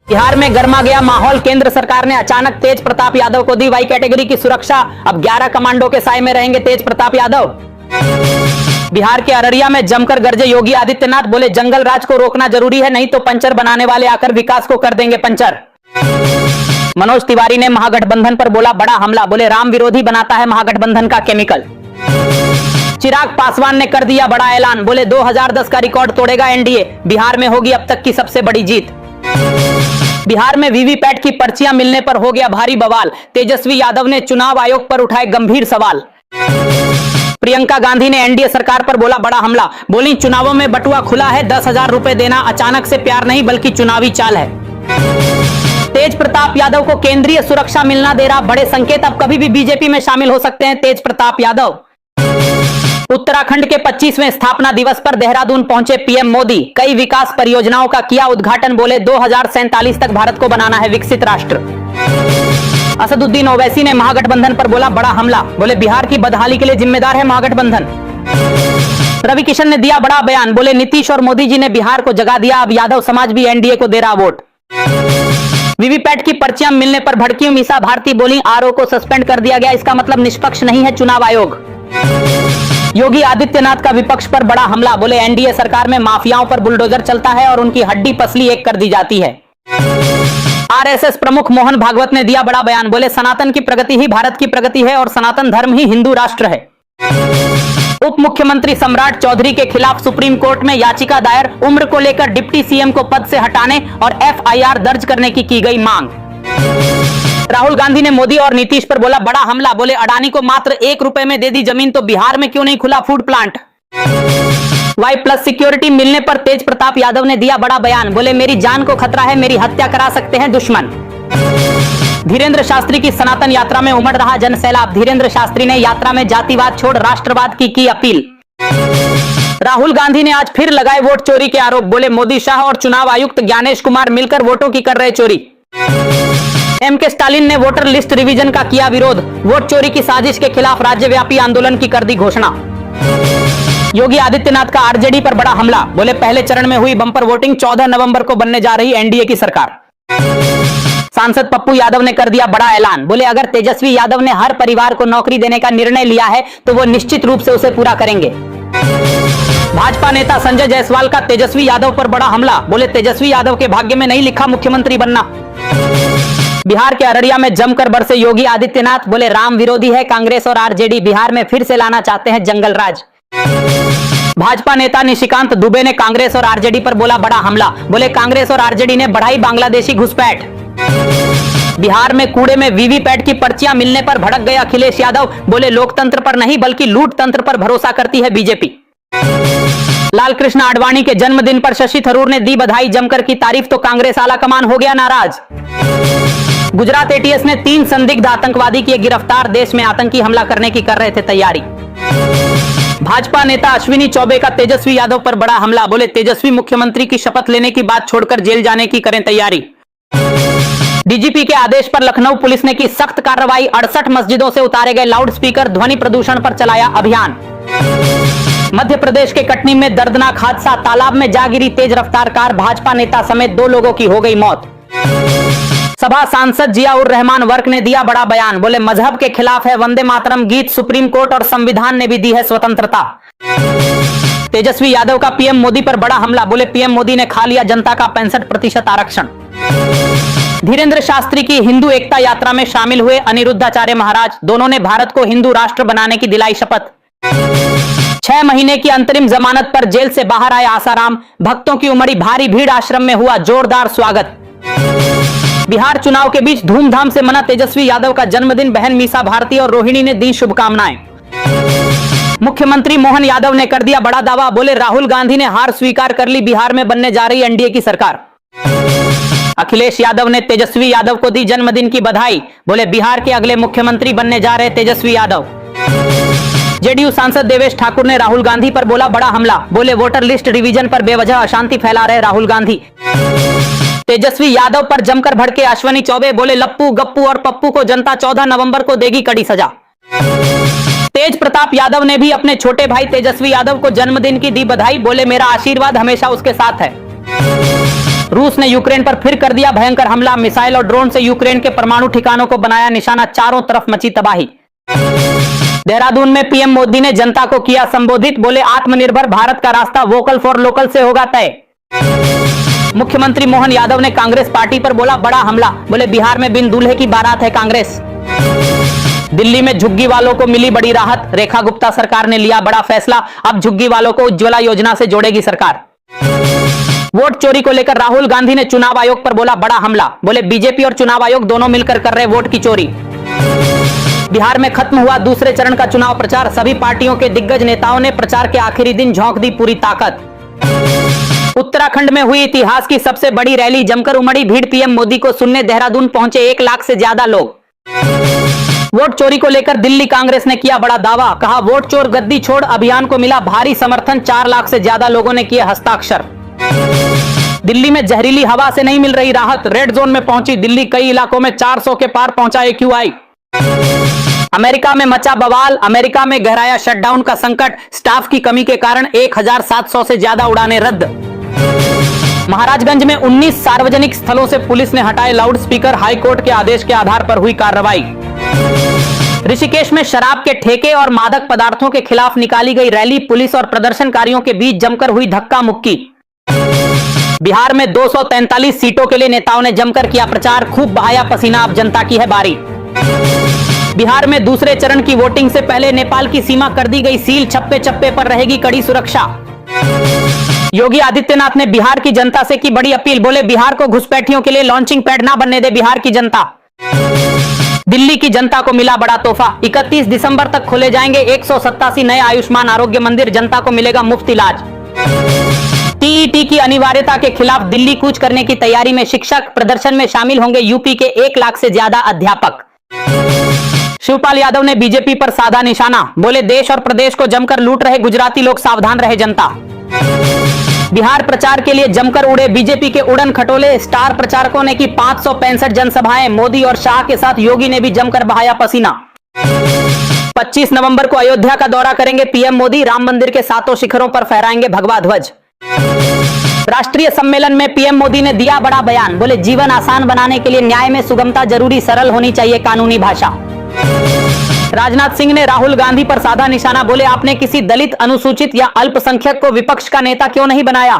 बिहार में गर्मा गया माहौल। केंद्र सरकार ने अचानक तेज प्रताप यादव को दी वाई कैटेगरी की सुरक्षा। अब 11 कमांडो के साए में रहेंगे तेज प्रताप यादव। बिहार के अररिया में जमकर गरजे योगी आदित्यनाथ, बोले जंगल राज को रोकना जरूरी है, नहीं तो पंचर बनाने वाले आकर विकास को कर देंगे पंचर। मनोज तिवारी ने महागठबंधन पर बोला बड़ा हमला, बोले राम विरोधी बनाता है महागठबंधन का केमिकल। चिराग पासवान ने कर दिया बड़ा ऐलान, बोले 2010 का रिकॉर्ड तोड़ेगा एनडीए, बिहार में होगी अब तक की सबसे बड़ी जीत। बिहार में वीवीपैट की पर्चियां मिलने पर हो गया भारी बवाल। तेजस्वी यादव ने चुनाव आयोग पर उठाए गंभीर सवाल। प्रियंका गांधी ने एनडीए सरकार पर बोला बड़ा हमला, बोली चुनावों में बटुआ खुला है, 10,000 रुपए देना अचानक से प्यार नहीं बल्कि चुनावी चाल है। तेज प्रताप यादव को केंद्रीय सुरक्षा मिलना दे रहा बड़े संकेत, अब कभी भी बीजेपी में शामिल हो सकते हैं तेज प्रताप यादव। उत्तराखंड के 25वें स्थापना दिवस पर देहरादून पहुंचे पीएम मोदी, कई विकास परियोजनाओं का किया उद्घाटन, बोले 2047 तक भारत को बनाना है विकसित राष्ट्र। असदुद्दीन ओवैसी ने महागठबंधन पर बोला बड़ा हमला, बोले बिहार की बदहाली के लिए जिम्मेदार है महागठबंधन। रवि किशन ने दिया बड़ा बयान, बोले नीतीश और मोदी जी ने बिहार को जगा दिया, अब यादव समाज भी एनडीए को दे रहा वोट। वीवीपैट की पर्चियां मिलने पर भड़की मीसा भारती, बोली आरओ को सस्पेंड कर दिया गया, इसका मतलब निष्पक्ष नहीं है चुनाव आयोग। योगी आदित्यनाथ का विपक्ष पर बड़ा हमला, बोले एनडीए सरकार में माफियाओं पर बुलडोजर चलता है और उनकी हड्डी पसली एक कर दी जाती है। आरएसएस प्रमुख मोहन भागवत ने दिया बड़ा बयान, बोले सनातन की प्रगति ही भारत की प्रगति है और सनातन धर्म ही हिंदू राष्ट्र है। उप मुख्यमंत्री सम्राट चौधरी के खिलाफ सुप्रीम कोर्ट में याचिका दायर, उम्र को लेकर डिप्टी सीएम को पद से हटाने और एफआईआर दर्ज करने की गई मांग। राहुल गांधी ने मोदी और नीतीश पर बोला बड़ा हमला, बोले अडानी को मात्र 1 रुपए में दे दी जमीन तो बिहार में क्यों नहीं खुला food plant. Y plus security मिलने पर तेज प्रताप यादव ने दिया बड़ा बयान, बोले मेरी जान को खतरा है, मेरी हत्या करा सकते हैं दुश्मन। धीरेन्द्र शास्त्री की सनातन यात्रा में उमड़ रहा जनसैलाब, धीरेन्द्र शास्त्री ने यात्रा में जातिवाद छोड़ राष्ट्रवाद की अपील। राहुल गांधी ने आज फिर लगाए वोट चोरी के आरोप, बोले मोदी शाह और चुनाव आयुक्त ज्ञानेश कुमार मिलकर वोटों की कर रहे चोरी। एमके स्टालिन ने वोटर लिस्ट रिवीजन का किया विरोध, वोट चोरी की साजिश के खिलाफ राज्यव्यापी आंदोलन की कर दी घोषणा। योगी आदित्यनाथ का आरजेडी पर बड़ा हमला, बोले पहले चरण में हुई बंपर वोटिंग, 14 नवंबर को बनने जा रही एनडीए की सरकार। सांसद पप्पू यादव ने कर दिया बड़ा ऐलान, बोले अगर तेजस्वी यादव ने हर परिवार को नौकरी देने का निर्णय लिया है तो वो निश्चित रूप से उसे पूरा करेंगे। भाजपा नेता संजय जायसवाल का तेजस्वी यादव पर बड़ा हमला, बोले तेजस्वी यादव के भाग्य में नहीं लिखा मुख्यमंत्री बनना। बिहार के अररिया में जमकर बरसे योगी आदित्यनाथ, बोले राम विरोधी है कांग्रेस और आरजेडी, बिहार में फिर से लाना चाहते हैं जंगल राज। भाजपा नेता निशिकांत दुबे ने कांग्रेस और आरजेडी पर बोला बड़ा हमला, बोले कांग्रेस और आरजेडी ने बढ़ाई बांग्लादेशी घुसपैठ। बिहार में कूड़े में वीवीपैट की पर्चियां मिलने पर भड़क गए अखिलेश यादव, बोले लोकतंत्र पर नहीं बल्कि लूट तंत्र पर भरोसा करती है बीजेपी। लालकृष्ण आडवाणी के जन्मदिन पर शशि थरूर ने दी बधाई, जमकर की तारीफ तो कांग्रेस आला कमान हो गया नाराज। गुजरात एटीएस ने 3 संदिग्ध आतंकवादी किए गिरफ्तार, देश में आतंकी हमला करने की कर रहे थे तैयारी। भाजपा नेता अश्विनी चौबे का तेजस्वी यादव पर बड़ा हमला, बोले तेजस्वी मुख्यमंत्री की शपथ लेने की बात छोड़कर जेल जाने की करें तैयारी। डीजीपी के आदेश पर लखनऊ पुलिस ने की सख्त कार्रवाई, 68 मस्जिदों से उतारे गए लाउडस्पीकर, ध्वनि प्रदूषण पर चलाया अभियान। मध्य प्रदेश के कटनी में दर्दनाक हादसा, तालाब में जा गिरी तेज रफ्तार कार, भाजपा नेता समेत 2 लोगों की हो गई मौत। सभा सांसद जियाउर रहमान वर्क ने दिया बड़ा बयान, बोले मजहब के खिलाफ है वंदे मातरम गीत, सुप्रीम कोर्ट और संविधान ने भी दी है स्वतंत्रता। तेजस्वी यादव का पीएम मोदी पर बड़ा हमला, बोले पीएम मोदी ने खा लिया जनता का 65% आरक्षण। धीरेन्द्र शास्त्री की हिंदू एकता यात्रा में शामिल हुए अनिरुद्धाचार्य महाराज, दोनों ने भारत को हिंदू राष्ट्र बनाने की दिलाई शपथ। 6 महीने की अंतरिम जमानत पर जेल से बाहर आए आसाराम, भक्तों की उमड़ी भारी भीड़, आश्रम में हुआ जोरदार स्वागत। बिहार चुनाव के बीच धूमधाम से मना तेजस्वी यादव का जन्मदिन, बहन मीसा भारती और रोहिणी ने दी शुभकामनाएं। मुख्यमंत्री मोहन यादव ने कर दिया बड़ा दावा, बोले राहुल गांधी ने हार स्वीकार कर ली, बिहार में बनने जा रही एनडीए की सरकार। अखिलेश यादव ने तेजस्वी यादव को दी जन्मदिन की बधाई, बोले बिहार के अगले मुख्यमंत्री बनने जा रहे तेजस्वी यादव। जेडीयू सांसद देवेश ठाकुर ने राहुल गांधी पर बोला बड़ा हमला, बोले वोटर लिस्ट रिवीजन पर बेवजह अशांति फैला रहे राहुल गांधी। तेजस्वी यादव पर जमकर भड़के अश्विनी चौबे, बोले लप्पू गप्पू और पप्पू को जनता 14 नवंबर को देगी कड़ी सजा। तेज प्रताप यादव ने भी अपने छोटे भाई तेजस्वी यादव को जन्मदिन की दी बधाई, बोले मेरा आशीर्वाद हमेशा उसके साथ है। रूस ने यूक्रेन पर फिर कर दिया भयंकर हमला, मिसाइल और ड्रोन से यूक्रेन के परमाणु ठिकानों को बनाया निशाना, चारों तरफ मची तबाही। देहरादून में पीएम मोदी ने जनता को किया संबोधित, बोले आत्मनिर्भर भारत का रास्ता वोकल फॉर लोकल से होगा तय। मुख्यमंत्री मोहन यादव ने कांग्रेस पार्टी पर बोला बड़ा हमला, बोले बिहार में बिन दूल्हे की बारात है कांग्रेस। दिल्ली में झुग्गी वालों को मिली बड़ी राहत, रेखा गुप्ता सरकार ने लिया बड़ा फैसला, अब झुग्गी वालों को उज्ज्वला योजना से जोड़ेगी सरकार। वोट चोरी को लेकर राहुल गांधी ने चुनाव आयोग पर बोला बड़ा हमला, बोले बीजेपी और चुनाव आयोग दोनों मिलकर कर रहे वोट की चोरी। बिहार में खत्म हुआ दूसरे चरण का चुनाव प्रचार, सभी पार्टियों के दिग्गज नेताओं ने प्रचार के आखिरी दिन झोंक दी पूरी ताकत। उत्तराखंड में हुई इतिहास की सबसे बड़ी रैली, जमकर उमड़ी भीड़, पीएम मोदी को सुनने देहरादून पहुंचे 1 लाख से ज्यादा लोग। वोट चोरी को लेकर दिल्ली कांग्रेस ने किया बड़ा दावा, कहा वोट चोर गद्दी छोड़ अभियान को मिला भारी समर्थन, 4 लाख से ज्यादा लोगों ने किए हस्ताक्षर। दिल्ली में जहरीली हवा से नहीं मिल रही राहत, रेड जोन में पहुंची दिल्ली, कई इलाकों में 400 के पार पहुंचा AQI। अमेरिका में मचा बवाल, अमेरिका में गहराया शटडाउन का संकट, स्टाफ की कमी के कारण 1700 से ज्यादा उड़ानें रद्द। महाराजगंज में 19 सार्वजनिक स्थलों से पुलिस ने हटाए लाउडस्पीकर, हाईकोर्ट के आदेश के आधार पर हुई कार्रवाई। ऋषिकेश में शराब के ठेके और मादक पदार्थों के खिलाफ निकाली गई रैली, पुलिस और प्रदर्शनकारियों के बीच जमकर हुई धक्का मुक्की। बिहार में 243 सीटों के लिए नेताओं ने जमकर किया प्रचार, खूब बहाया पसीना, अब जनता की है बारी। बिहार में दूसरे चरण की वोटिंग से पहले नेपाल की सीमा कर दी गई सील, चप्पे चप्पे पर रहेगी कड़ी सुरक्षा। योगी आदित्यनाथ ने बिहार की जनता से की बड़ी अपील, बोले बिहार को घुसपैठियों के लिए लॉन्चिंग पैड ना बनने दे बिहार की जनता। दिल्ली की जनता को मिला बड़ा तोहफा, 31 दिसंबर तक खोले जाएंगे 187 नए आयुष्मान आरोग्य मंदिर, जनता को मिलेगा मुफ्त इलाज। टीईटी की अनिवार्यता के खिलाफ दिल्ली कूच करने की तैयारी में शिक्षक, प्रदर्शन में शामिल होंगे यूपी के 1 लाख से ज्यादा अध्यापक। शिवपाल यादव ने बीजेपी पर साधा निशाना, बोले देश और प्रदेश को जमकर लूट रहे गुजराती लोग, सावधान रहे जनता। बिहार प्रचार के लिए जमकर उड़े बीजेपी के उड़न खटोले, स्टार प्रचारकों ने की 565 जनसभाएं, मोदी और शाह के साथ योगी ने भी जमकर बहाया पसीना। 25 नवंबर को अयोध्या का दौरा करेंगे पीएम मोदी, राम मंदिर के 7 शिखरों पर फहराएंगे भगवा ध्वज। राष्ट्रीय सम्मेलन में पीएम मोदी ने दिया बड़ा बयान, बोले जीवन आसान बनाने के लिए न्याय में सुगमता जरूरी, सरल होनी चाहिए कानूनी भाषा। राजनाथ सिंह ने राहुल गांधी पर साधा निशाना, बोले आपने किसी दलित, अनुसूचित या अल्पसंख्यक को विपक्ष का नेता क्यों नहीं बनाया।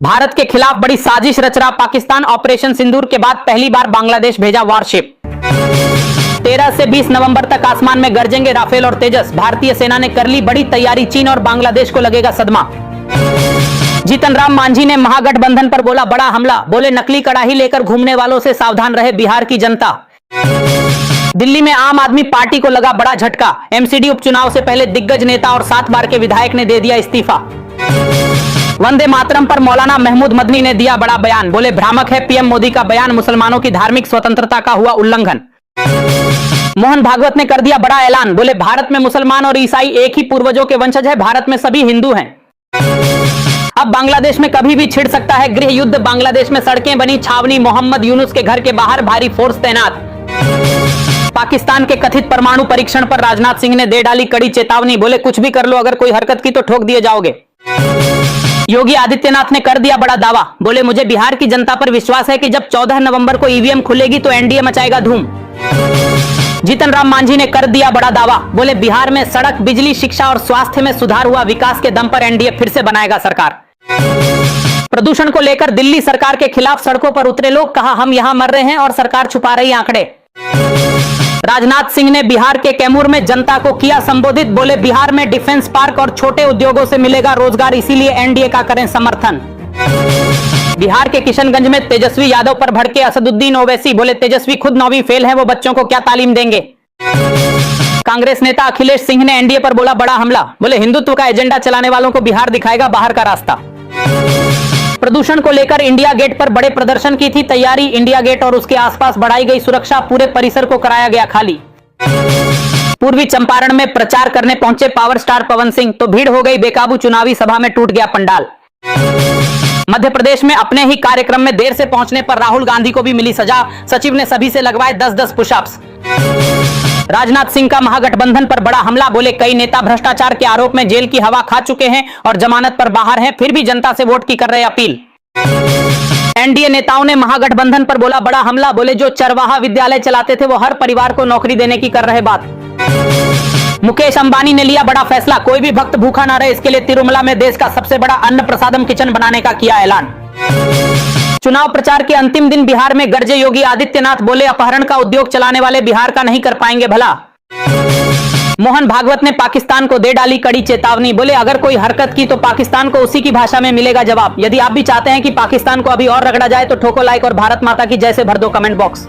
भारत के खिलाफ बड़ी साजिश रच रहा पाकिस्तान, ऑपरेशन सिंदूर के बाद पहली बार बांग्लादेश भेजा वारशिप। 13 से 20 नवंबर तक आसमान में गरजेंगे राफेल और तेजस, भारतीय सेना ने कर ली बड़ी तैयारी, चीन और बांग्लादेश को लगेगा सदमा। जीतन राम मांझी ने महागठबंधन पर बोला बड़ा हमला, बोले नकली कड़ाही लेकर घूमने वालों से सावधान रहे बिहार की जनता। दिल्ली में आम आदमी पार्टी को लगा बड़ा झटका, एमसीडी उपचुनाव से पहले दिग्गज नेता और 7 बार के विधायक ने दे दिया इस्तीफा। वंदे मातरम पर मौलाना महमूद मदनी ने दिया बड़ा बयान, बोले भ्रामक है पीएम मोदी का बयान, मुसलमानों की धार्मिक स्वतंत्रता का हुआ उल्लंघन। मोहन भागवत ने कर दिया बड़ा ऐलान, बोले भारत में मुसलमान और ईसाई एक ही पूर्वजों के वंशज है, भारत में सभी हिंदू हैं। अब बांग्लादेश में कभी भी छिड़ सकता है गृह युद्ध, बांग्लादेश में सड़कें बनी छावनी, मोहम्मद यूनुस के घर के बाहर भारी फोर्स तैनात। पाकिस्तान के कथित परमाणु परीक्षण पर राजनाथ सिंह ने दे डाली कड़ी चेतावनी, बोले कुछ भी कर लो, अगर कोई हरकत की तो ठोक दिए जाओगे। योगी आदित्यनाथ ने कर दिया बड़ा दावा, बोले मुझे बिहार की जनता पर विश्वास है कि जब 14 नवंबर को ईवीएम खुलेगी तो एनडीए मचाएगा धूम। जीतन राम मांझी ने कर दिया बड़ा दावा, बोले बिहार में सड़क, बिजली, शिक्षा और स्वास्थ्य में सुधार हुआ, विकास के दम पर एनडीए फिर से बनाएगा सरकार। प्रदूषण को लेकर दिल्ली सरकार के खिलाफ सड़कों पर उतरे लोग, कहा हम यहां मर रहे हैं और सरकार छुपा रही आंकड़े। राजनाथ सिंह ने बिहार के कैमूर में जनता को किया संबोधित, बोले बिहार में डिफेंस पार्क और छोटे उद्योगों से मिलेगा रोजगार, इसीलिए एनडीए का करें समर्थन। बिहार के किशनगंज में तेजस्वी यादव पर भड़के असदुद्दीन ओवैसी, बोले तेजस्वी खुद 9वीं फेल है, वो बच्चों को क्या तालीम देंगे। कांग्रेस नेता अखिलेश सिंह ने एनडीए पर बोला बड़ा हमला, बोले हिंदुत्व का एजेंडा चलाने वालों को बिहार दिखाएगा बाहर का रास्ता। प्रदूषण को लेकर इंडिया गेट पर बड़े प्रदर्शन की थी तैयारी, इंडिया गेट और उसके आसपास बढ़ाई गई सुरक्षा, पूरे परिसर को कराया गया खाली। पूर्वी चंपारण में प्रचार करने पहुंचे पावर स्टार पवन सिंह, तो भीड़ हो गई बेकाबू, चुनावी सभा में टूट गया पंडाल। मध्य प्रदेश में अपने ही कार्यक्रम में देर से पहुंचने पर राहुल गांधी को भी मिली सजा, सचिव ने सभी से लगवाए 10-10 पुशअप्स। राजनाथ सिंह का महागठबंधन पर बड़ा हमला, बोले कई नेता भ्रष्टाचार के आरोप में जेल की हवा खा चुके हैं और जमानत पर बाहर हैं, फिर भी जनता से वोट की कर रहे अपील। एनडीए नेताओं ने महागठबंधन पर बोला बड़ा हमला, बोले जो चरवाहा विद्यालय चलाते थे वो हर परिवार को नौकरी देने की कर रहे बात। मुकेश अंबानी ने लिया बड़ा फैसला, कोई भी भक्त भूखा ना रहे, इसके लिए तिरुमला में देश का सबसे बड़ा अन्न प्रसादम किचन बनाने का किया ऐलान। चुनाव प्रचार के अंतिम दिन बिहार में गरजे योगी आदित्यनाथ, बोले अपहरण का उद्योग चलाने वाले बिहार का नहीं कर पाएंगे भला। मोहन भागवत ने पाकिस्तान को दे डाली कड़ी चेतावनी, बोले अगर कोई हरकत की तो पाकिस्तान को उसी की भाषा में मिलेगा जवाब। यदि आप भी चाहते हैं कि पाकिस्तान को अभी और रगड़ा जाए तो ठोको लाइक और भारत माता की जय से भर दो कमेंट बॉक्स।